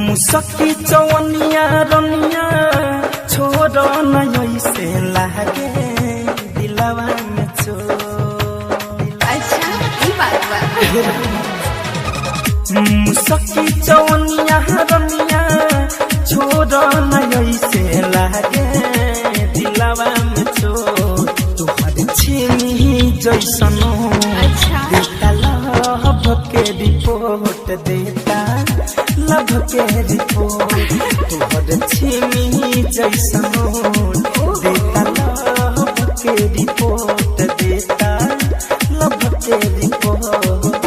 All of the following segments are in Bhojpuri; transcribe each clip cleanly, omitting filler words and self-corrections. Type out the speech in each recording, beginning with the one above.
मुसकी चवनिया रनिया छोड़ नहीं से लागे दिलवा में अच्छा ये बात बा मुसकी चवनिया रनिया छोड़ नहीं से लागे दिलवा में तुहर छीनी जैसनो अच्छा लभ के रिपोर्ट देता लभ के रिपोर्ट तुहर छीनी जैसनो देता लभ के रिपोर्ट देता लभ के रिपोर्ट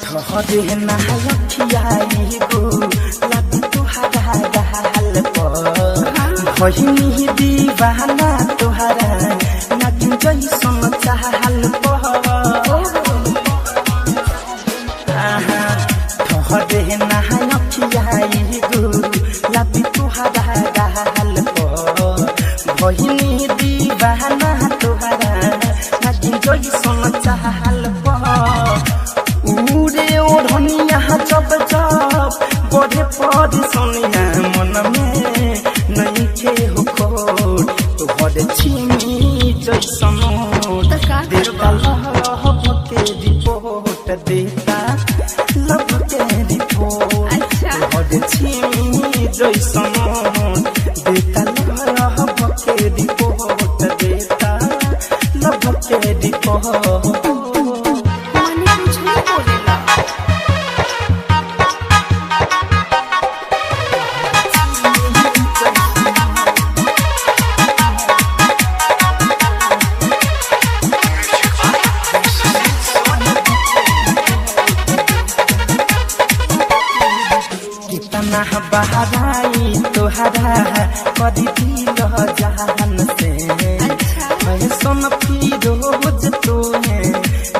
ठहरे नहायखियाई गो लग तुहरा गाल पर भइनी दीवाना तुहरा नागिन जैसन चाहल पर ठहरे नहायखियाई गो लग तुहरा गाल पर भइनी दीवाना तुहरा नागिन जैसन चाहल पर उड़े ओढ़निया जब जब बढ़े पद सोनिया मन में नहीं के हो खोट तुहर छीनी जैसनो देता लभ के रिपोर्ट देता लभ के रिपोर्ट तुहर छीनी जैसनो देता लभ के रिपोर्ट देता लभ के रिपोर्ट कितना बहराई तोहरा कदी दिल जहान से मैं सोन फिरोज तोहे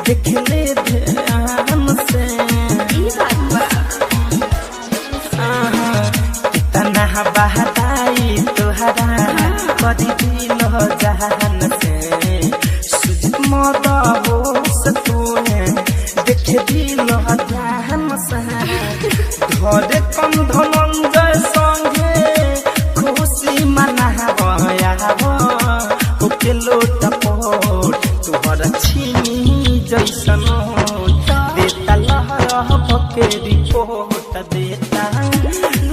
देख ले ध्यान से कितना बहराई तोहरा कदी दिल जहान से सुजित मद होश तोहे देख दिल ध्यान से घरे कम धनंजय संगे खुशी मनावयाव ओके लोट पोट तुहर छीनी जैसनो देता लभ के रिपोर्ट देता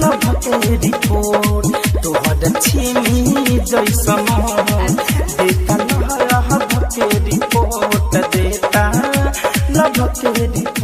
लभ के रिपोर्ट तुहर छीनी जैसनो देता लभ के रिपोर्ट देता लभ के रिपोर्ट।